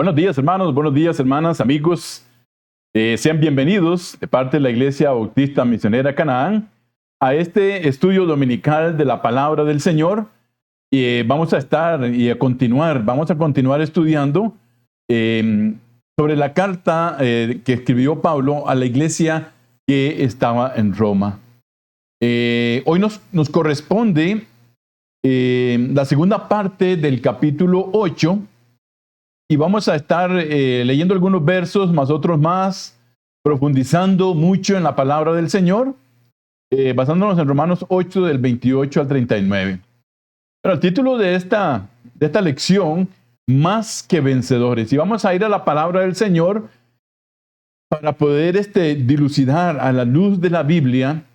Buenos días, hermanos, buenos días, hermanas, amigos. Sean bienvenidos de parte de la Iglesia Bautista Misionera Canaán a este estudio dominical de la Palabra del Señor. Vamos a continuar estudiando sobre la carta que escribió Pablo a la iglesia que estaba en Roma. Hoy nos corresponde la segunda parte del capítulo 8 y vamos a estar leyendo algunos versos, más otros más, profundizando mucho en la palabra del Señor, basándonos en Romanos 8 del 28 al 39. Pero el título de esta lección, Más que vencedores. Y vamos a ir a la palabra del Señor para poder dilucidar a la luz de la Biblia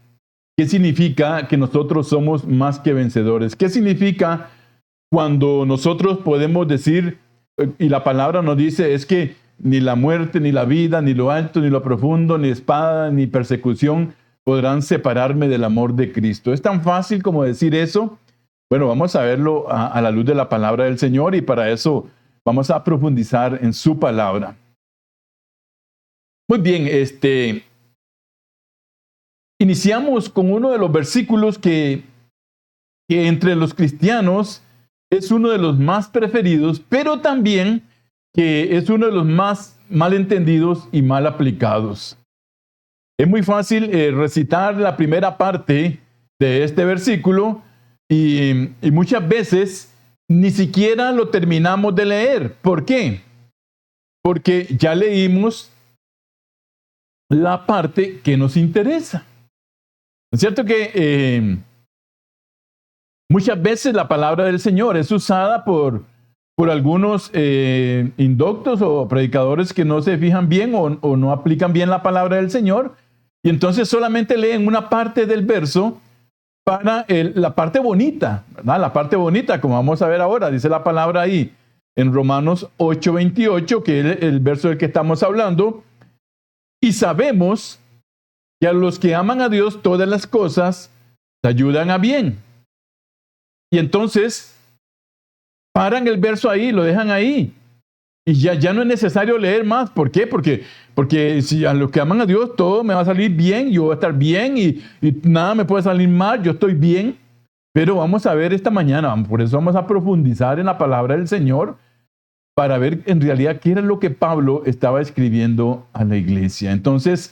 qué significa que nosotros somos más que vencedores. ¿Qué significa cuando nosotros podemos decir, y la palabra nos dice, es que ni la muerte, ni la vida, ni lo alto, ni lo profundo, ni espada, ni persecución podrán separarme del amor de Cristo? ¿Es tan fácil como decir eso? Bueno, vamos a verlo a la luz de la palabra del Señor y para eso vamos a profundizar en su palabra. Muy bien, iniciamos con uno de los versículos que entre los cristianos es uno de los más preferidos, pero también que es uno de los más mal entendidos y mal aplicados. Es muy fácil recitar la primera parte de este versículo y muchas veces ni siquiera lo terminamos de leer. ¿Por qué? Porque ya leímos la parte que nos interesa. Es cierto que muchas veces la palabra del Señor es usada por algunos indoctos o predicadores que no se fijan bien o no aplican bien la palabra del Señor, y entonces solamente leen una parte del verso para la parte bonita, ¿verdad? La parte bonita, como vamos a ver ahora, dice la palabra ahí en Romanos 8:28, que es el verso del que estamos hablando. Y sabemos que a los que aman a Dios todas las cosas te ayudan a bien. Y entonces paran el verso ahí, lo dejan ahí. Y ya no es necesario leer más. ¿Por qué? Porque si a los que aman a Dios todo me va a salir bien, yo voy a estar bien y nada me puede salir mal, yo estoy bien. Pero vamos a ver esta mañana, por eso vamos a profundizar en la palabra del Señor para ver en realidad qué era lo que Pablo estaba escribiendo a la iglesia. Entonces,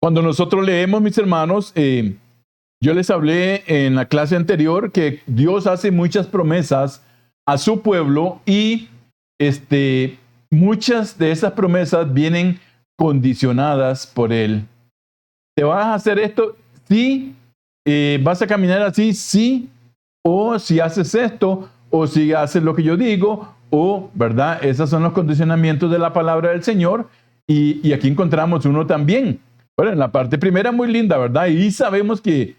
cuando nosotros leemos, mis hermanos, yo les hablé en la clase anterior que Dios hace muchas promesas a su pueblo y muchas de esas promesas vienen condicionadas por Él. ¿Te vas a hacer esto? Sí. ¿Vas a caminar así? Sí. O si haces esto, o si haces lo que yo digo, o, ¿verdad? Esos son los condicionamientos de la palabra del Señor. Y aquí encontramos uno también. Bueno, en la parte primera muy linda, ¿verdad? Y sabemos que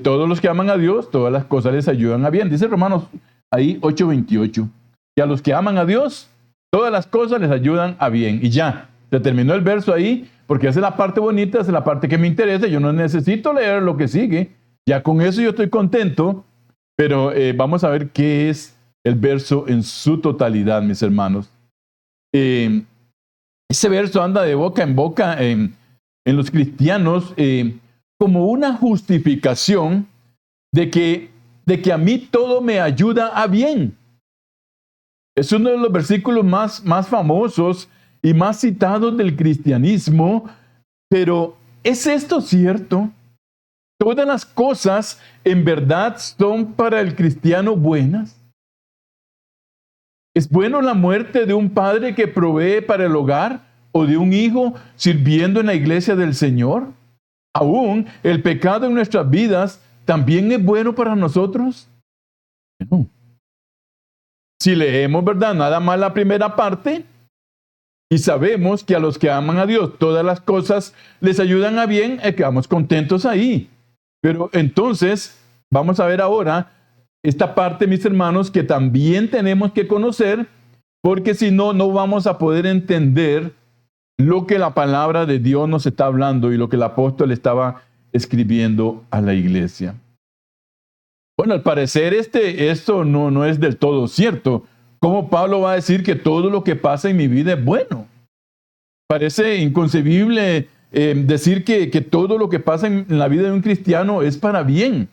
todos los que aman a Dios, todas las cosas les ayudan a bien. Dice Romanos ahí 8:28. Que a los que aman a Dios, todas las cosas les ayudan a bien. Y ya, se terminó el verso ahí, porque esa es la parte bonita, esa es la parte que me interesa. Yo no necesito leer lo que sigue. Ya con eso yo estoy contento. Pero vamos a ver qué es el verso en su totalidad, mis hermanos. Ese verso anda de boca en boca en los cristianos como una justificación de que a mí todo me ayuda a bien. Es uno de los versículos más famosos y más citados del cristianismo, pero ¿es esto cierto? ¿Todas las cosas en verdad son para el cristiano buenas? ¿Es bueno la muerte de un padre que provee para el hogar o de un hijo sirviendo en la iglesia del Señor? ¿Aún el pecado en nuestras vidas también es bueno para nosotros? No. Si leemos, ¿verdad? Nada más la primera parte y sabemos que a los que aman a Dios todas las cosas les ayudan a bien, quedamos contentos ahí. Pero entonces, vamos a ver ahora esta parte, mis hermanos, que también tenemos que conocer, porque si no, no vamos a poder entender lo que la palabra de Dios nos está hablando y lo que el apóstol estaba escribiendo a la iglesia. Bueno, al parecer esto no es del todo cierto, ¿Cómo Pablo va a decir que todo lo que pasa en mi vida es bueno? Parece inconcebible decir que todo lo que pasa en la vida de un cristiano es para bien.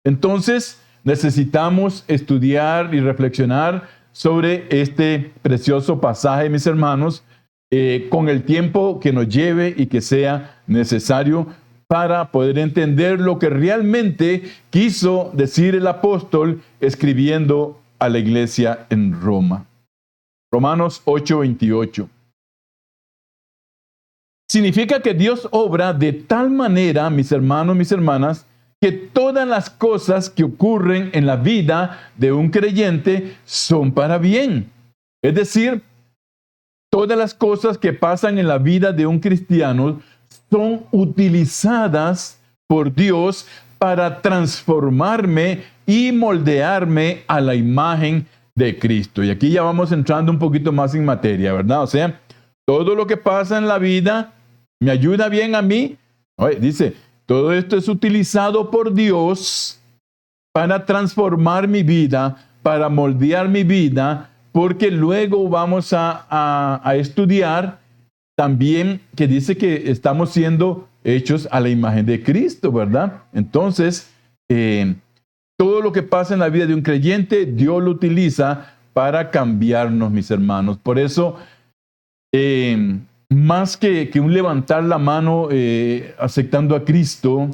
Entonces, necesitamos estudiar y reflexionar sobre este precioso pasaje, mis hermanos, con el tiempo que nos lleve y que sea necesario para poder entender lo que realmente quiso decir el apóstol escribiendo a la iglesia en Roma. Romanos 8:28. Significa que Dios obra de tal manera, mis hermanos, mis hermanas, que todas las cosas que ocurren en la vida de un creyente son para bien. Es decir, todas las cosas que pasan en la vida de un cristiano son utilizadas por Dios para transformarme y moldearme a la imagen de Cristo. Y aquí ya vamos entrando un poquito más en materia, ¿verdad? O sea, todo lo que pasa en la vida me ayuda bien a mí. Oye, dice, todo esto es utilizado por Dios para transformar mi vida, para moldear mi vida, porque luego vamos a estudiar también que dice que estamos siendo hechos a la imagen de Cristo, ¿verdad? Entonces, todo lo que pasa en la vida de un creyente, Dios lo utiliza para cambiarnos, mis hermanos. Por eso, más que un levantar la mano aceptando a Cristo,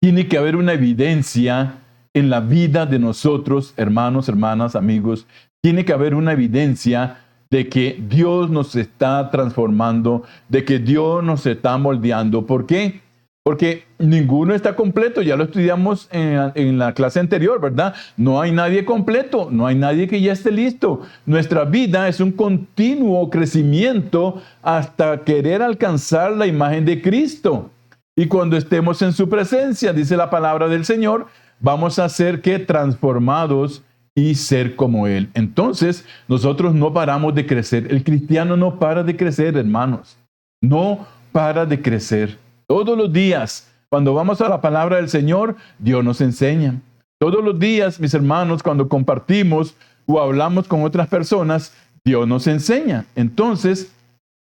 tiene que haber una evidencia en la vida de nosotros, hermanos, hermanas, amigos. Tiene que haber una evidencia de que Dios nos está transformando, de que Dios nos está moldeando. ¿Por qué? Porque ninguno está completo, ya lo estudiamos en la clase anterior, ¿verdad? No hay nadie completo, no hay nadie que ya esté listo. Nuestra vida es un continuo crecimiento hasta querer alcanzar la imagen de Cristo. Y cuando estemos en su presencia, dice la palabra del Señor, vamos a ser que transformados y ser como Él. Entonces, nosotros no paramos de crecer. El cristiano no para de crecer, hermanos. No para de crecer. Todos los días, cuando vamos a la palabra del Señor, Dios nos enseña. Todos los días, mis hermanos, cuando compartimos o hablamos con otras personas, Dios nos enseña. Entonces,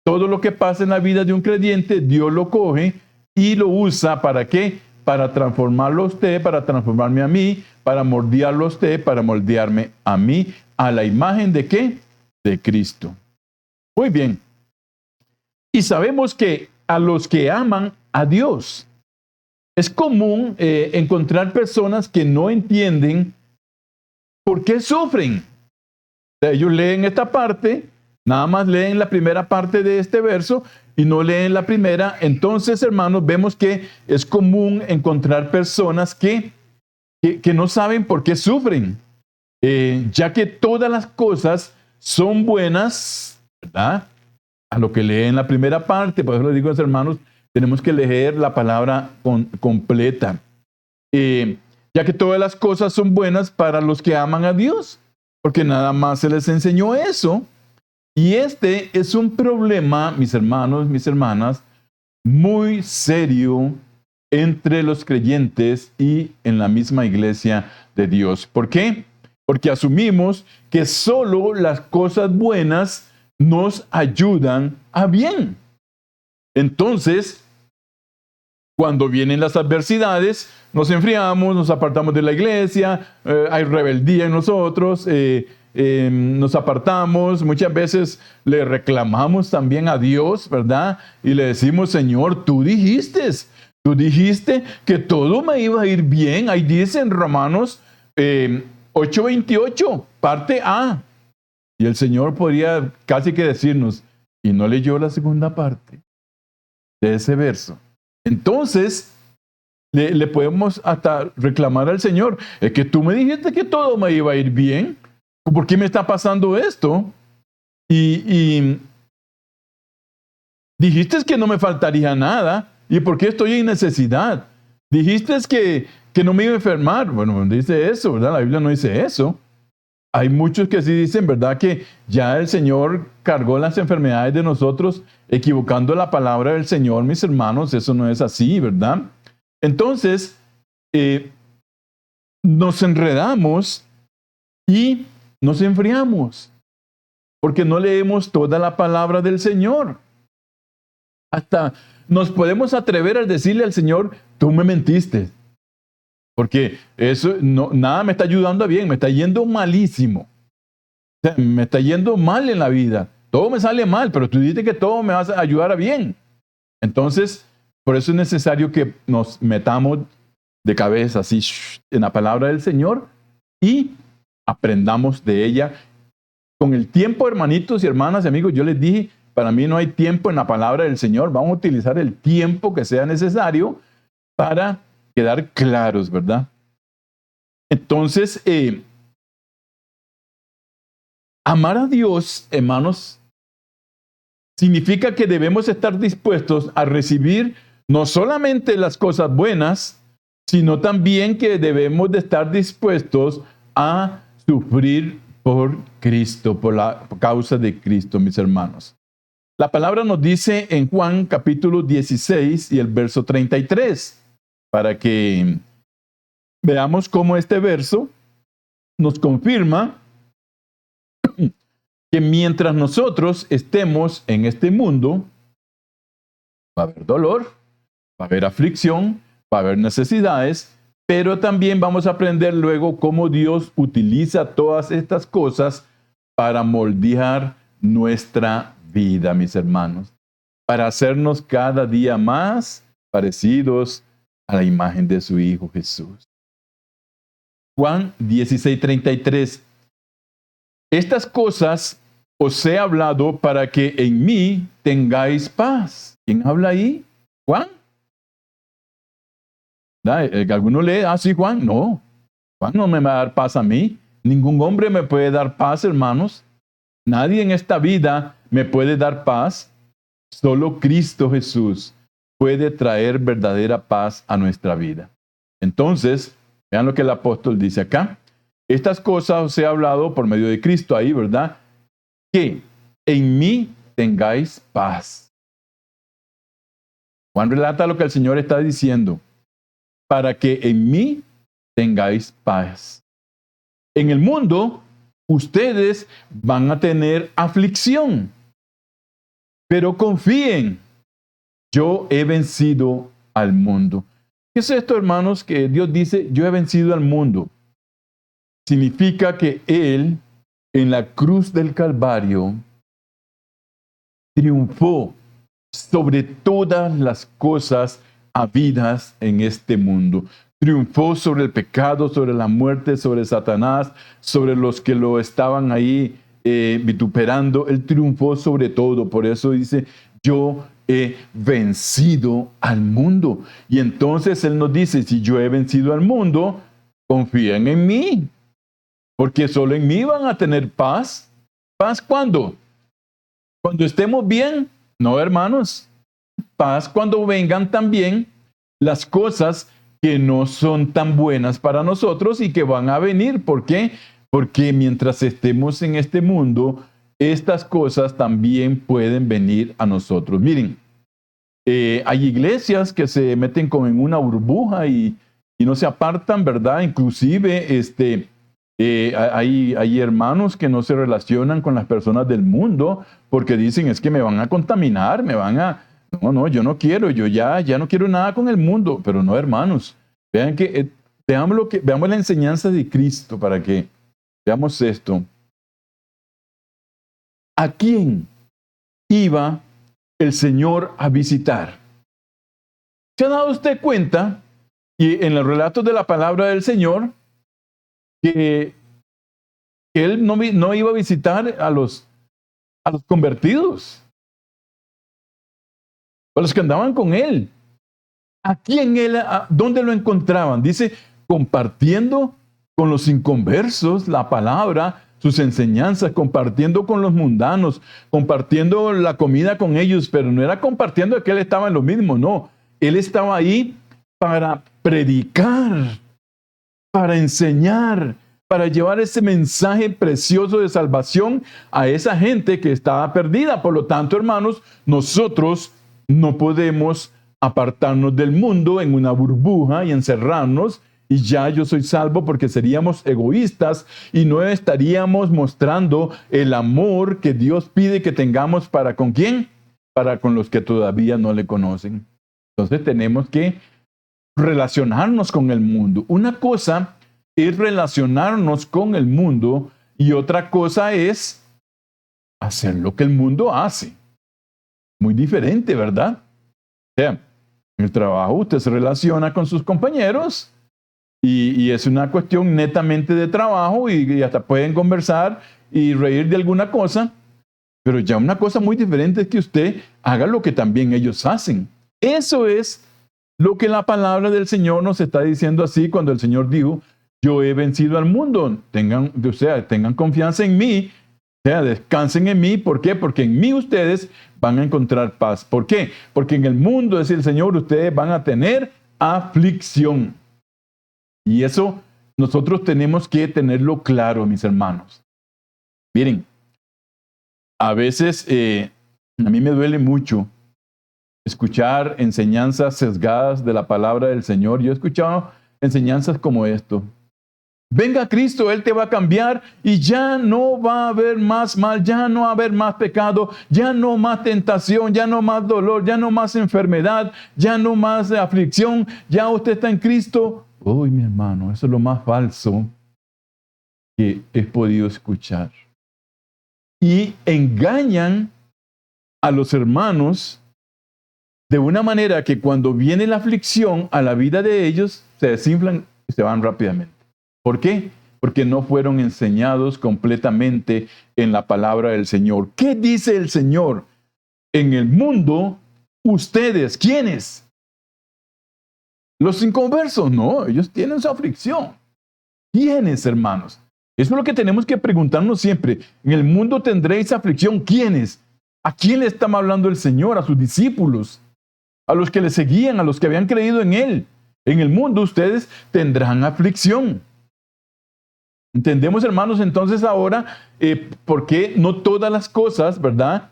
todo lo que pasa en la vida de un creyente, Dios lo coge y lo usa, ¿para qué? Para transformarlo a usted, para transformarme a mí, para moldearlo a usted, para moldearme a mí, a la imagen ¿de qué? De Cristo. Muy bien. Y sabemos que a los que aman a Dios, es común encontrar personas que no entienden por qué sufren. Ellos leen esta parte, nada más leen la primera parte de este verso y no leen la primera. Entonces, hermanos, vemos que es común encontrar personas que no saben por qué sufren, ya que todas las cosas son buenas, ¿verdad? A lo que leen la primera parte. Por eso les digo a los hermanos, tenemos que leer la palabra completa, ya que todas las cosas son buenas para los que aman a Dios, porque nada más se les enseñó eso. Y este es un problema, mis hermanos, mis hermanas, muy serio entre los creyentes y en la misma iglesia de Dios. ¿Por qué? Porque asumimos que solo las cosas buenas nos ayudan a bien. Entonces, cuando vienen las adversidades, nos enfriamos, nos apartamos de la iglesia, hay rebeldía en nosotros, nos apartamos, muchas veces le reclamamos también a Dios, ¿verdad? Y le decimos, Señor, tú dijiste que todo me iba a ir bien. Ahí dice en Romanos 8:28, parte A. Y el Señor podría casi que decirnos, y no leyó la segunda parte de ese verso. Entonces, le podemos hasta reclamar al Señor, es que tú me dijiste que todo me iba a ir bien. ¿Por qué me está pasando esto? Y dijiste que no me faltaría nada. ¿Y por qué estoy en necesidad? Dijiste que no me iba a enfermar. Bueno, dice eso, ¿verdad? La Biblia no dice eso. Hay muchos que sí dicen, ¿verdad? Que ya el Señor cargó las enfermedades de nosotros, equivocando la palabra del Señor, mis hermanos. Eso no es así, ¿verdad? Entonces, nos enredamos y nos enfriamos porque no leemos toda la palabra del Señor. Hasta nos podemos atrever a decirle al Señor, tú me mentiste, porque eso nada me está ayudando a bien, me está yendo malísimo. O sea, me está yendo mal en la vida. Todo me sale mal, pero tú dices que todo me va a ayudar a bien. Entonces, por eso es necesario que nos metamos de cabeza así en la palabra del Señor y aprendamos de ella. Con el tiempo, hermanitos y hermanas y amigos, yo les dije, para mí no hay tiempo en la palabra del Señor. Vamos a utilizar el tiempo que sea necesario para quedar claros, ¿verdad? Entonces, amar a Dios, hermanos, significa que debemos estar dispuestos a recibir no solamente las cosas buenas, sino también que debemos de estar dispuestos a sufrir por Cristo, por la causa de Cristo, mis hermanos. La palabra nos dice en Juan capítulo 16 y el verso 33, para que veamos cómo este verso nos confirma que mientras nosotros estemos en este mundo, va a haber dolor, va a haber aflicción, va a haber necesidades, pero también vamos a aprender luego cómo Dios utiliza todas estas cosas para moldear nuestra vida, mis hermanos, para hacernos cada día más parecidos a la imagen de su Hijo Jesús. Juan 16:33. Estas cosas os he hablado para que en mí tengáis paz. ¿Quién habla ahí? ¿Juan? ¿Alguno lee? Sí, Juan. No, Juan no me va a dar paz a mí. Ningún hombre me puede dar paz, hermanos. Nadie en esta vida me puede dar paz. Solo Cristo Jesús puede traer verdadera paz a nuestra vida. Entonces, vean lo que el apóstol dice acá. Estas cosas os he hablado por medio de Cristo ahí, ¿verdad? Que en mí tengáis paz. Juan relata lo que el Señor está diciendo. Para que en mí tengáis paz. En el mundo, ustedes van a tener aflicción. Pero confíen, yo he vencido al mundo. ¿Qué es esto, hermanos? Que Dios dice, yo he vencido al mundo. Significa que Él, en la cruz del Calvario, triunfó sobre todas las cosas habidas en este mundo. Triunfó sobre el pecado, sobre la muerte, sobre Satanás, sobre los que lo estaban ahí vituperando. Él triunfó sobre todo. Por eso dice, yo he vencido al mundo. Y entonces Él nos dice, si yo he vencido al mundo, confíen en mí. Porque solo en mí van a tener paz. ¿Paz cuándo? Cuando estemos bien. No, hermanos. Paz cuando vengan también las cosas que no son tan buenas para nosotros y que van a venir. ¿Por qué? Porque mientras estemos en este mundo, estas cosas también pueden venir a nosotros. Miren, hay iglesias que se meten como en una burbuja y no se apartan, ¿verdad? Inclusive hay hermanos que no se relacionan con las personas del mundo porque dicen, es que me van a contaminar, me van a... No, yo no quiero, yo ya no quiero nada con el mundo. Pero no, hermanos, vean que veamos la enseñanza de Cristo para que veamos esto. ¿A quién iba el Señor a visitar? ¿Se ha dado usted cuenta, y en los relatos de la palabra del Señor, que Él no iba a visitar a los convertidos? A los que andaban con Él. ¿Dónde lo encontraban? Dice, compartiendo con los inconversos la palabra, sus enseñanzas, compartiendo con los mundanos, compartiendo la comida con ellos, pero no era compartiendo que Él estaba en lo mismo, no. Él estaba ahí para predicar, para enseñar, para llevar ese mensaje precioso de salvación a esa gente que estaba perdida. Por lo tanto, hermanos, nosotros no podemos apartarnos del mundo en una burbuja y encerrarnos y ya yo soy salvo, porque seríamos egoístas y no estaríamos mostrando el amor que Dios pide que tengamos para ¿con quién? Para con los que todavía no le conocen. Entonces tenemos que relacionarnos con el mundo. Una cosa es relacionarnos con el mundo y otra cosa es hacer lo que el mundo hace. Muy diferente, ¿verdad? O sea, en el trabajo usted se relaciona con sus compañeros y es una cuestión netamente de trabajo y hasta pueden conversar y reír de alguna cosa, pero ya una cosa muy diferente es que usted haga lo que también ellos hacen. Eso es lo que la palabra del Señor nos está diciendo así cuando el Señor dijo, yo he vencido al mundo, tengan confianza en mí, descansen en mí. ¿Por qué? Porque en mí ustedes van a encontrar paz. ¿Por qué? Porque en el mundo, dice el Señor, ustedes van a tener aflicción. Y eso nosotros tenemos que tenerlo claro, mis hermanos. Miren, a veces a mí me duele mucho escuchar enseñanzas sesgadas de la palabra del Señor. Yo he escuchado enseñanzas como esto. Venga Cristo, Él te va a cambiar y ya no va a haber más mal, ya no va a haber más pecado, ya no más tentación, ya no más dolor, ya no más enfermedad, ya no más aflicción, ya usted está en Cristo. Uy, mi hermano, eso es lo más falso que he podido escuchar. Y engañan a los hermanos de una manera que cuando viene la aflicción a la vida de ellos, se desinflan y se van rápidamente. ¿Por qué? Porque no fueron enseñados completamente en la palabra del Señor. ¿Qué dice el Señor? En el mundo, ustedes, ¿quiénes? Los inconversos, no, ellos tienen su aflicción. ¿Quiénes, hermanos? Eso es lo que tenemos que preguntarnos siempre. En el mundo tendréis aflicción. ¿Quiénes? ¿A quién le está hablando el Señor? A sus discípulos, a los que le seguían, a los que habían creído en Él. En el mundo ustedes tendrán aflicción. Entendemos, hermanos, entonces ahora por qué no todas las cosas, ¿verdad?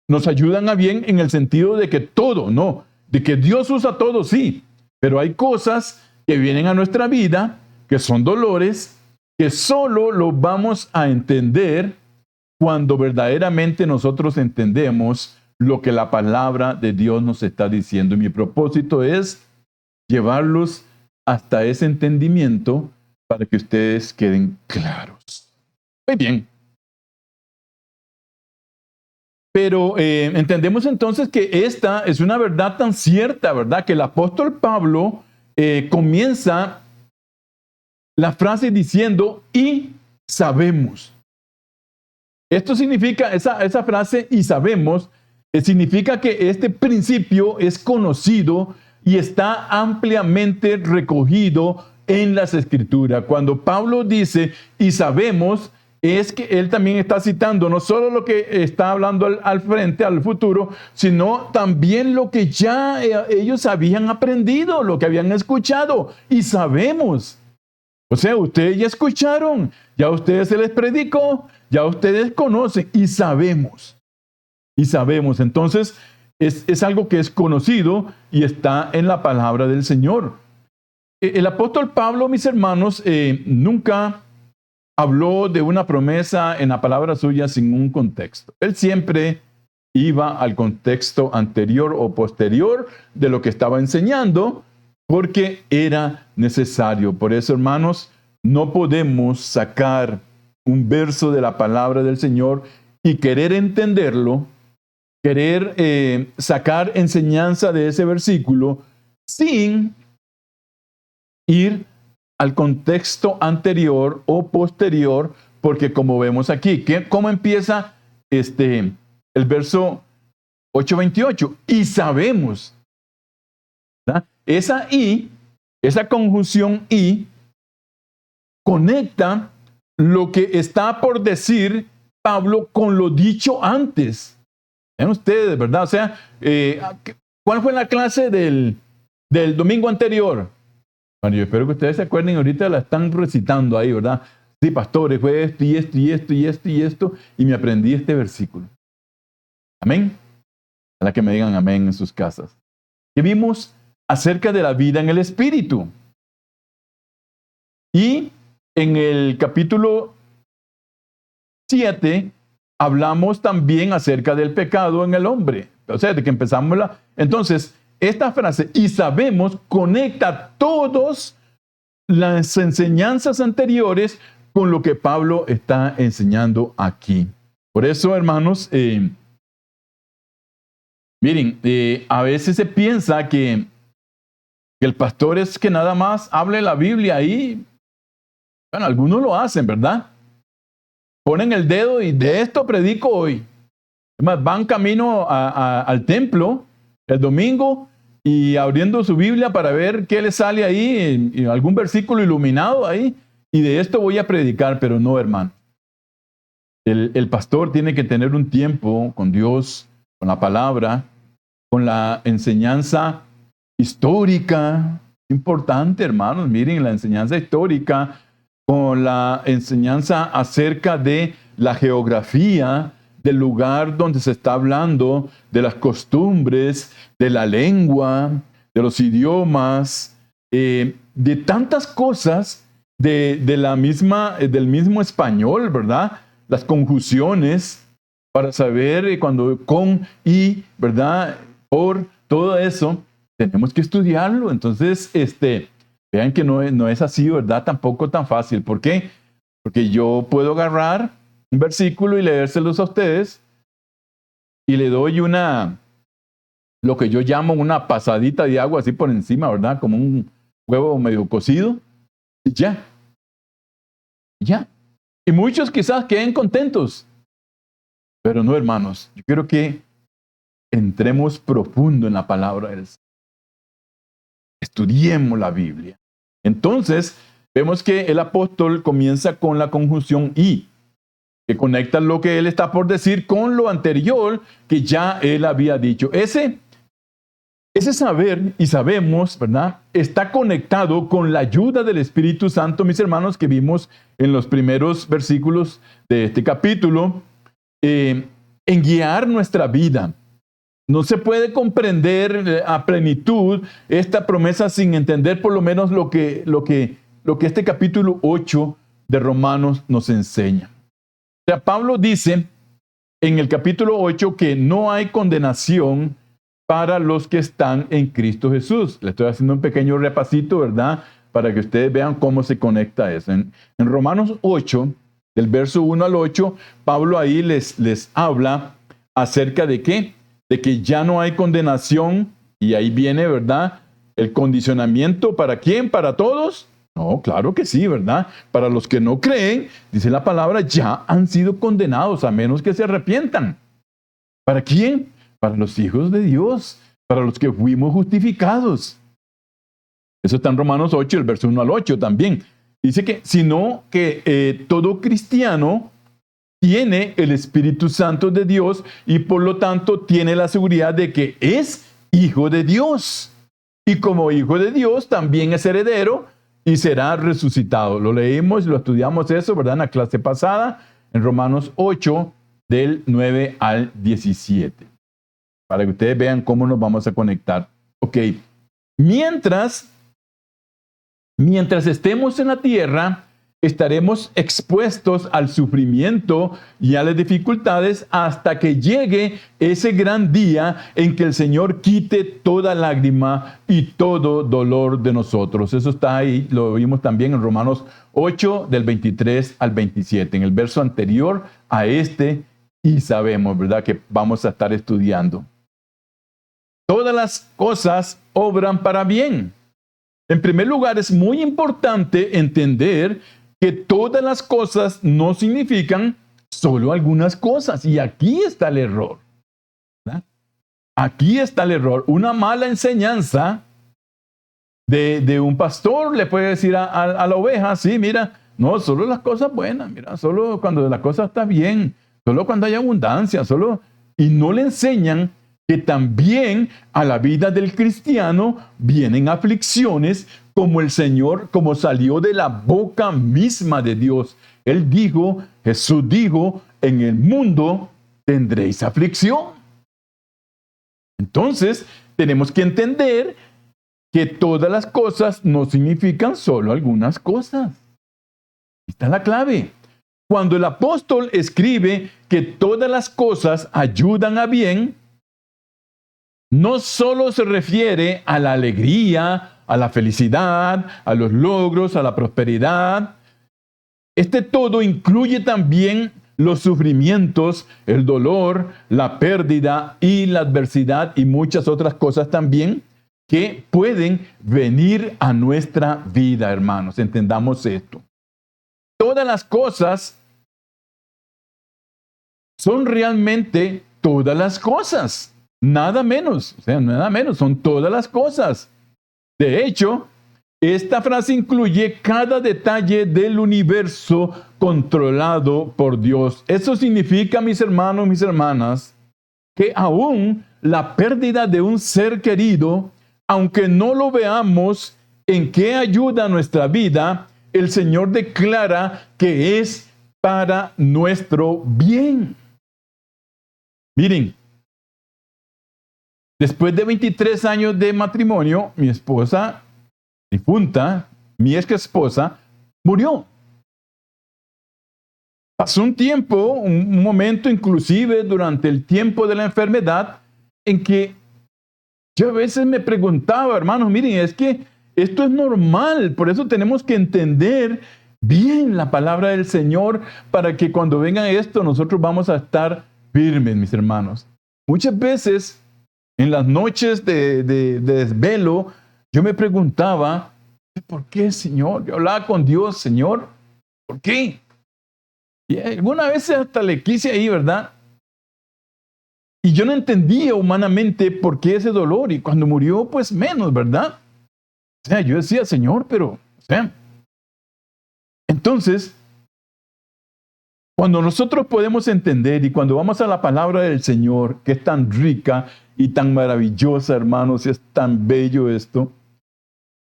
Nos ayudan a bien en el sentido de que todo, no, de que Dios usa todo, sí, pero hay cosas que vienen a nuestra vida, que son dolores, que solo lo vamos a entender cuando verdaderamente nosotros entendemos lo que la palabra de Dios nos está diciendo. Y mi propósito es llevarlos hasta ese entendimiento para que ustedes queden claros. Muy bien. Pero entendemos entonces que esta es una verdad tan cierta, ¿verdad? Que el apóstol Pablo comienza la frase diciendo, y sabemos. Esto significa, esa frase, y sabemos, significa que este principio es conocido y está ampliamente recogido en las Escrituras. Cuando Pablo dice, y sabemos, es que él también está citando no solo lo que está hablando al frente, al futuro, sino también lo que ya ellos habían aprendido, lo que habían escuchado, y sabemos. O sea, ustedes ya escucharon, ya a ustedes se les predicó, ya ustedes conocen y sabemos. Y sabemos. Entonces, es algo que es conocido y está en la palabra del Señor. El apóstol Pablo, mis hermanos, nunca habló de una promesa en la palabra suya sin un contexto. Él siempre iba al contexto anterior o posterior de lo que estaba enseñando, porque era necesario. Por eso, hermanos, no podemos sacar un verso de la palabra del Señor y querer entenderlo, querer sacar enseñanza de ese versículo sin ir al contexto anterior o posterior, porque como vemos aquí, ¿cómo empieza el verso 8:28? Y sabemos, ¿verdad? Esa conjunción y conecta lo que está por decir Pablo con lo dicho antes. Vean ustedes, ¿verdad? O sea, ¿cuál fue la clase del domingo anterior? Bueno, yo espero que ustedes se acuerden, ahorita la están recitando ahí, ¿verdad? Sí, pastores, fue esto y esto y esto y esto y esto, y me aprendí este versículo. Amén. A la que me digan amén en sus casas. ¿Qué vimos? acerca de la vida en el Espíritu. Y en el capítulo 7 hablamos también acerca del pecado en el hombre. O sea, de que empezamos la... Entonces, esta frase, y sabemos, conecta todas las enseñanzas anteriores con lo que Pablo está enseñando aquí. Por eso, hermanos, miren, a veces se piensa que el pastor es que nada más hable la Biblia ahí. Bueno, algunos lo hacen, ¿verdad? Ponen el dedo y de esto predico hoy. Además, van camino al templo el domingo y abriendo su Biblia para ver qué le sale ahí, en algún versículo iluminado ahí, y de esto voy a predicar, pero no, hermano. El pastor tiene que tener un tiempo con Dios, con la palabra, con la enseñanza histórica, importante, hermanos, miren, la enseñanza histórica, con la enseñanza acerca de la geografía del lugar donde se está hablando, de las costumbres, de la lengua, de los idiomas, de tantas cosas del mismo español, ¿verdad? Las conjunciones para saber cuando con y, ¿verdad? Por todo eso, tenemos que estudiarlo. Entonces, vean que no es así, ¿verdad? Tampoco tan fácil. ¿Por qué? Porque yo puedo agarrar un versículo y leérselos a ustedes y le doy lo que yo llamo una pasadita de agua así por encima, ¿verdad? Como un huevo medio cocido. Y ya. Ya. Y muchos quizás queden contentos. Pero no, hermanos. Yo quiero que entremos profundo en la palabra del Señor. Estudiemos la Biblia. Entonces, vemos que el apóstol comienza con la conjunción y, que conecta lo que él está por decir con lo anterior que ya él había dicho. Ese saber, y sabemos, ¿verdad?, está conectado con la ayuda del Espíritu Santo, mis hermanos, que vimos en los primeros versículos de este capítulo, en guiar nuestra vida. No se puede comprender a plenitud esta promesa sin entender por lo menos lo que este capítulo 8 de Romanos nos enseña. O sea, Pablo dice en el capítulo 8 que no hay condenación para los que están en Cristo Jesús. Le estoy haciendo un pequeño repasito, ¿verdad? Para que ustedes vean cómo se conecta eso. En Romanos 8, del verso 1 al 8, Pablo ahí les habla acerca de qué, de que ya no hay condenación, y ahí viene, ¿verdad?, el condicionamiento. ¿Para quién? ¿Para todos? No, claro que sí, ¿verdad? Para los que no creen, dice la palabra, ya han sido condenados, a menos que se arrepientan. ¿Para quién? Para los hijos de Dios, para los que fuimos justificados. Eso está en Romanos 8, el verso 1 al 8 también. Dice que, sino que todo cristiano tiene el Espíritu Santo de Dios y por lo tanto tiene la seguridad de que es hijo de Dios. Y como hijo de Dios también es heredero y será resucitado. Lo leímos y lo estudiamos eso, ¿verdad?, en la clase pasada, en Romanos 8, del 9 al 17. Para que ustedes vean cómo nos vamos a conectar. Ok, mientras estemos en la tierra, estaremos expuestos al sufrimiento y a las dificultades hasta que llegue ese gran día en que el Señor quite toda lágrima y todo dolor de nosotros. Eso está ahí, lo vimos también en Romanos 8, del 23 al 27, en el verso anterior a este, y sabemos, ¿verdad?, que vamos a estar estudiando. Todas las cosas obran para bien. En primer lugar, es muy importante entender que todas las cosas no significan solo algunas cosas. Y aquí está el error, ¿verdad? Aquí está el error. Una mala enseñanza de un pastor le puede decir a la oveja, sí, mira, no, solo las cosas buenas, mira, solo cuando la cosa está bien, solo cuando hay abundancia, y no le enseñan que también a la vida del cristiano vienen aflicciones, como el Señor, como salió de la boca misma de Dios. Él dijo, Jesús dijo, en el mundo tendréis aflicción. Entonces, tenemos que entender que todas las cosas no significan solo algunas cosas. Esta es la clave. Cuando el apóstol escribe que todas las cosas ayudan a bien, no solo se refiere a la alegría, a la felicidad, a los logros, a la prosperidad. Este todo incluye también los sufrimientos, el dolor, la pérdida y la adversidad y muchas otras cosas también que pueden venir a nuestra vida, hermanos. Entendamos esto. Todas las cosas son realmente todas las cosas. Nada menos, nada menos, son todas las cosas. De hecho, esta frase incluye cada detalle del universo controlado por Dios. Eso significa, mis hermanos, mis hermanas, que aún la pérdida de un ser querido, aunque no lo veamos en qué ayuda a nuestra vida, el Señor declara que es para nuestro bien. Miren, después de 23 años de matrimonio, mi esposa difunta, mi ex esposa, murió. Pasó un tiempo, un momento inclusive durante el tiempo de la enfermedad, en que yo a veces me preguntaba, hermanos, miren, es que esto es normal, por eso tenemos que entender bien la palabra del Señor para que cuando venga esto nosotros vamos a estar firmes, mis hermanos. Muchas veces en las noches de desvelo, yo me preguntaba, ¿por qué, Señor? Yo hablaba con Dios, Señor, ¿por qué? Y alguna vez hasta le quise ahí, ¿verdad? Y yo no entendía humanamente por qué ese dolor. Y cuando murió, pues menos, ¿verdad? O sea, yo decía, Señor, pero, o sea. Entonces, cuando nosotros podemos entender y cuando vamos a la palabra del Señor, que es tan rica y tan maravillosa, hermanos, y es tan bello esto,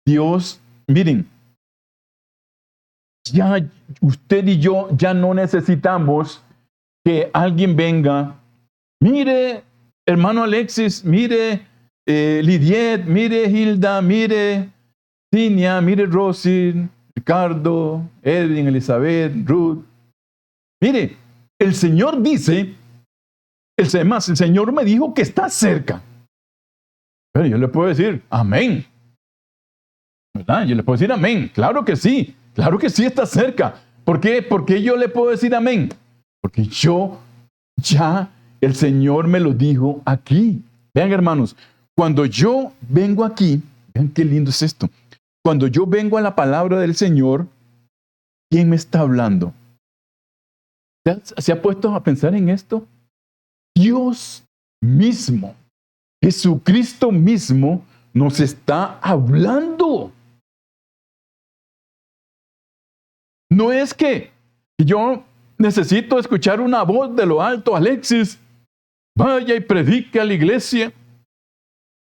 Dios, miren, ya usted y yo ya no necesitamos que alguien venga. Mire, hermano Alexis, mire, Lidiet, mire, Hilda, mire, Tinia, mire, Rosy, Ricardo, Edwin, Elizabeth, Ruth. Mire, el Señor dice, el Señor me dijo que está cerca. Pero yo le puedo decir, amén. ¿Verdad? Yo le puedo decir amén. Claro que sí está cerca. ¿Por qué? ¿Por qué yo le puedo decir amén? Porque el Señor me lo dijo aquí. Vean, hermanos, cuando yo vengo aquí, vean qué lindo es esto. Cuando yo vengo a la palabra del Señor, ¿quién me está hablando? ¿Se ha puesto a pensar en esto? Dios mismo, Jesucristo mismo, nos está hablando. No es que yo necesito escuchar una voz de lo alto, Alexis, vaya y predique a la iglesia,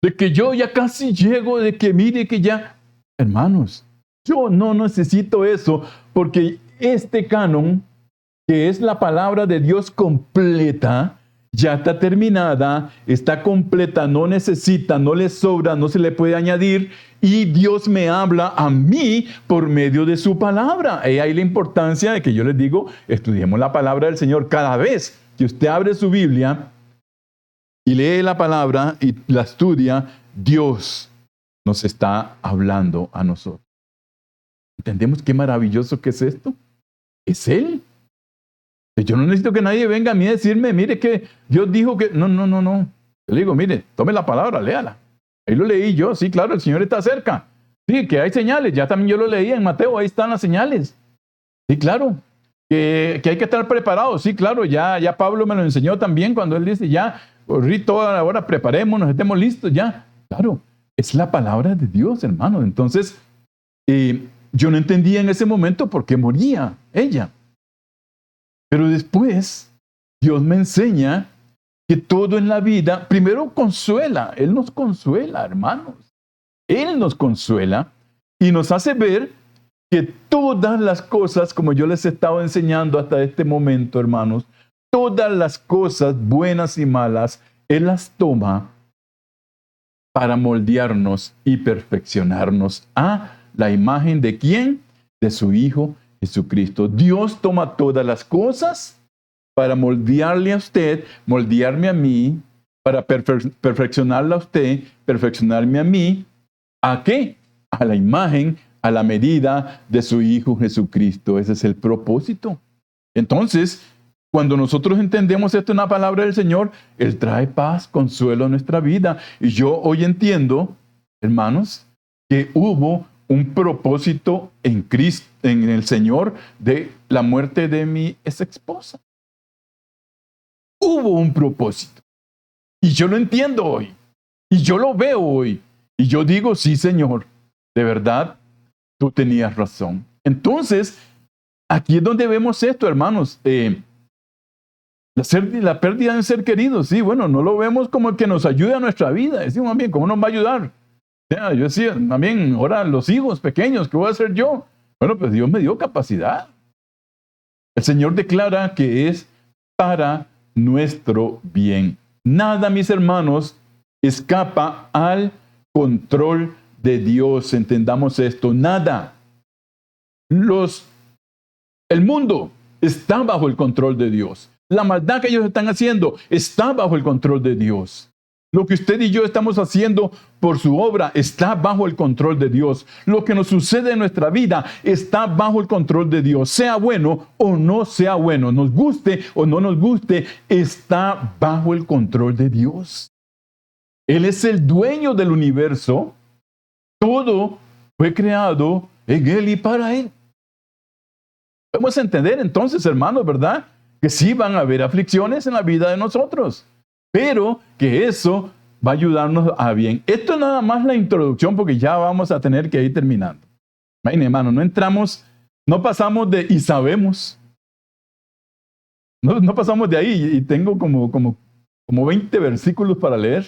de que yo ya casi llego, de que mire que ya, hermanos, yo no necesito eso, porque este canon, que es la palabra de Dios completa, ya está terminada, está completa, no necesita, no le sobra, no se le puede añadir, y Dios me habla a mí por medio de su palabra. Y ahí la importancia de que yo les digo, estudiemos la palabra del Señor. Cada vez que usted abre su Biblia y lee la palabra y la estudia, Dios nos está hablando a nosotros. ¿Entendemos qué maravilloso que es esto? Es Él. Yo no necesito que nadie venga a mí a decirme, mire que Dios dijo que... No. Yo le digo, mire, tome la palabra, léala. Ahí lo leí yo, sí, claro, el Señor está cerca. Sí, que hay señales, ya también yo lo leí en Mateo, ahí están las señales. Sí, claro, que hay que estar preparados, sí, claro, ya Pablo me lo enseñó también cuando él dice, ya, toda la hora preparémonos, estemos listos, ya. Claro, es la palabra de Dios, hermano. Entonces, yo no entendía en ese momento por qué moría ella. Pero después, Dios me enseña que todo en la vida, primero consuela. Él nos consuela, hermanos. Él nos consuela y nos hace ver que todas las cosas, como yo les he estado enseñando hasta este momento, hermanos, todas las cosas buenas y malas, Él las toma para moldearnos y perfeccionarnos a la imagen de ¿quién? De su Hijo Jesucristo. Dios toma todas las cosas para moldearle a usted, moldearme a mí, para perfeccionarla a usted, perfeccionarme a mí. ¿A qué? A la imagen, a la medida de su Hijo Jesucristo. Ese es el propósito. Entonces, cuando nosotros entendemos esto en la palabra del Señor, Él trae paz, consuelo a nuestra vida. Y yo hoy entiendo, hermanos, que hubo un propósito en Cristo, en el Señor, de la muerte de mi ex esposa. Hubo un propósito. Y yo lo entiendo hoy. Y yo lo veo hoy. Y yo digo, sí, Señor, de verdad, tú tenías razón. Entonces, aquí es donde vemos esto, hermanos. La pérdida de un ser querido, sí, bueno, no lo vemos como el que nos ayude a nuestra vida. Decimos, más bien, ¿cómo nos va a ayudar? O sea, yo decía, también, ahora los hijos pequeños, ¿qué voy a hacer yo? Bueno, pues Dios me dio capacidad. El Señor declara que es para nuestro bien. Nada, mis hermanos, escapa al control de Dios. Entendamos esto, nada. El mundo está bajo el control de Dios. La maldad que ellos están haciendo está bajo el control de Dios. Lo que usted y yo estamos haciendo por su obra está bajo el control de Dios. Lo que nos sucede en nuestra vida está bajo el control de Dios. Sea bueno o no sea bueno, nos guste o no nos guste, está bajo el control de Dios. Él es el dueño del universo. Todo fue creado en Él y para Él. Podemos entender entonces, hermanos, ¿verdad? Que sí van a haber aflicciones en la vida de nosotros, pero que eso va a ayudarnos a bien. Esto es nada más la introducción porque ya vamos a tener que ir terminando. Imagínense, hermano, no entramos, no pasamos de y sabemos. No pasamos de ahí y tengo como 20 versículos para leer.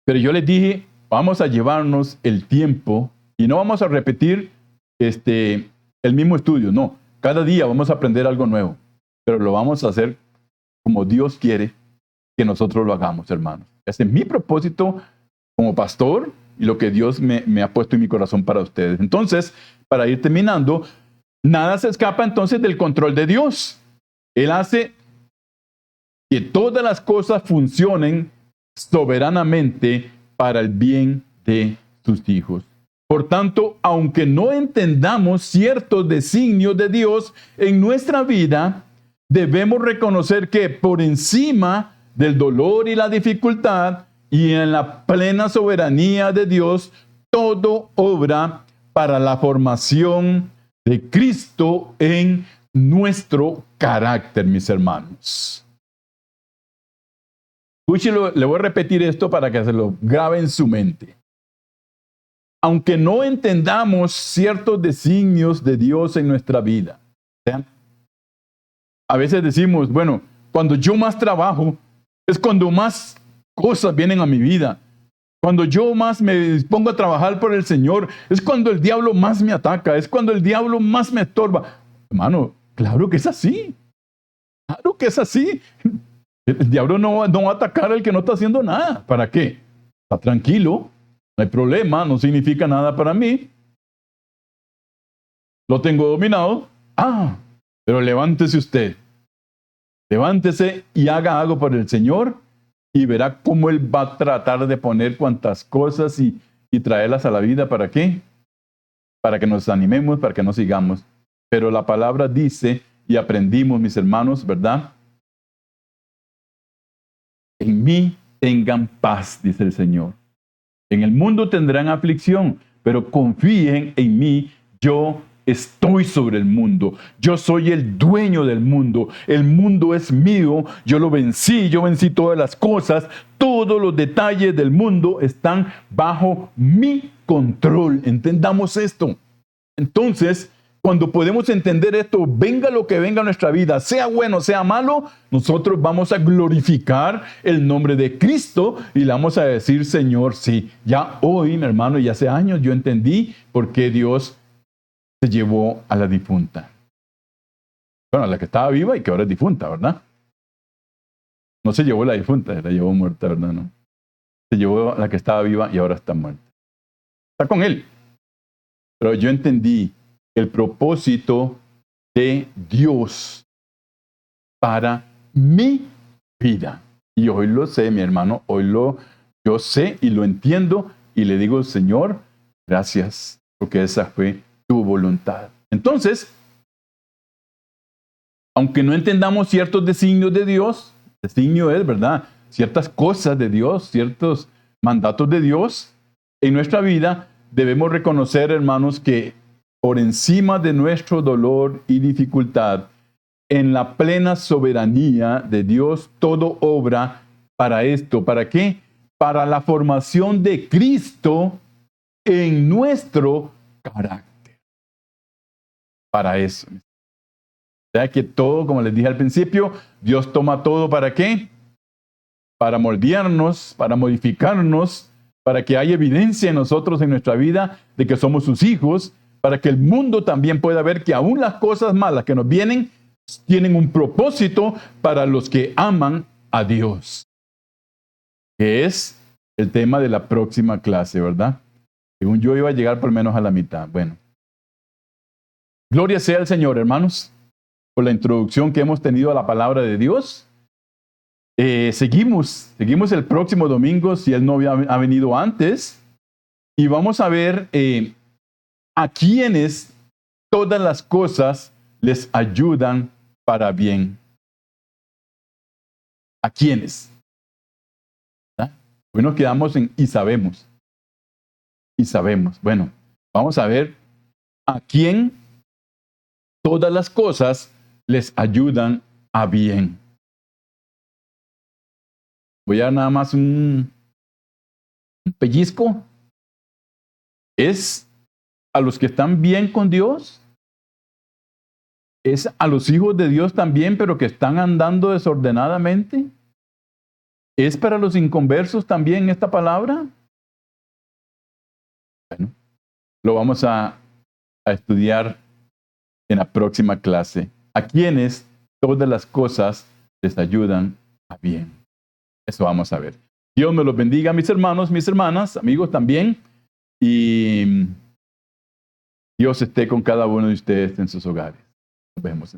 Pero yo les dije, vamos a llevarnos el tiempo y no vamos a repetir el mismo estudio, no. Cada día vamos a aprender algo nuevo, pero lo vamos a hacer como Dios quiere que nosotros lo hagamos, hermanos. Ese es mi propósito como pastor y lo que Dios me ha puesto en mi corazón para ustedes. Entonces, para ir terminando, nada se escapa entonces del control de Dios. Él hace que todas las cosas funcionen soberanamente para el bien de sus hijos. Por tanto, aunque no entendamos ciertos designios de Dios en nuestra vida, debemos reconocer que por encima del dolor y la dificultad y en la plena soberanía de Dios, todo obra para la formación de Cristo en nuestro carácter, mis hermanos. Escúchelo, le voy a repetir esto para que se lo grabe en su mente. Aunque no entendamos ciertos designios de Dios en nuestra vida, ¿sí? A veces decimos, bueno, cuando yo más trabajo, es cuando más cosas vienen a mi vida. Cuando yo más me pongo a trabajar por el Señor, es cuando el diablo más me ataca, es cuando el diablo más me estorba. Hermano, claro que es así. Claro que es así. El diablo no va a atacar al que no está haciendo nada. ¿Para qué? Está tranquilo. No hay problema, no significa nada para mí. Lo tengo dominado. Pero levántese usted. Levántese y haga algo por el Señor y verá cómo Él va a tratar de poner cuantas cosas y traerlas a la vida. ¿Para qué? Para que nos animemos, para que no sigamos. Pero la palabra dice, y aprendimos, mis hermanos, ¿verdad? En mí tengan paz, dice el Señor. En el mundo tendrán aflicción, pero confíen en mí, yo estoy sobre el mundo. Yo soy el dueño del mundo. El mundo es mío, yo vencí todas las cosas. Todos los detalles del mundo están bajo mi control. Entendamos esto. Entonces, cuando podemos entender esto, venga lo que venga a nuestra vida, sea bueno, sea malo, nosotros vamos a glorificar el nombre de Cristo y le vamos a decir, Señor, sí, ya hoy, mi hermano, y hace años yo entendí por qué Dios se llevó a la difunta. Bueno, a la que estaba viva y que ahora es difunta, ¿verdad? No se llevó la difunta, la llevó muerta, ¿verdad? No. Se llevó a la que estaba viva y ahora está muerta. Está con Él. Pero yo entendí el propósito de Dios para mi vida. Y hoy lo sé, mi hermano, yo sé y lo entiendo y le digo, Señor, gracias, porque esa fue tu voluntad. Entonces, aunque no entendamos ciertos designios de Dios, designio es, ¿verdad?, ciertas cosas de Dios, ciertos mandatos de Dios en nuestra vida, debemos reconocer, hermanos, que por encima de nuestro dolor y dificultad, en la plena soberanía de Dios, todo obra para esto. ¿Para qué? Para la formación de Cristo en nuestro carácter. Para eso. O sea que todo, como les dije al principio, Dios toma todo ¿para qué? Para moldearnos, para modificarnos, para que haya evidencia en nosotros, en nuestra vida, de que somos sus hijos, para que el mundo también pueda ver que aún las cosas malas que nos vienen, tienen un propósito para los que aman a Dios. Que es el tema de la próxima clase, ¿verdad? Según yo iba a llegar por lo menos a la mitad. Bueno. Gloria sea al Señor, hermanos, por la introducción que hemos tenido a la palabra de Dios. Seguimos el próximo domingo, si Él no ha venido antes, y vamos a ver a quienes todas las cosas les ayudan para bien. ¿A quiénes? Hoy nos quedamos en y sabemos. Y sabemos. Bueno, vamos a ver a quién todas las cosas les ayudan a bien. Voy a dar nada más un pellizco. Es a los que están bien con Dios. Es a los hijos de Dios también, pero que están andando desordenadamente. ¿Es para los inconversos también esta palabra? Bueno, lo vamos a estudiar en la próxima clase. A quienes todas las cosas les ayudan a bien. Eso vamos a ver. Dios me los bendiga, mis hermanos, mis hermanas, amigos también. Y Dios esté con cada uno de ustedes en sus hogares. Nos vemos.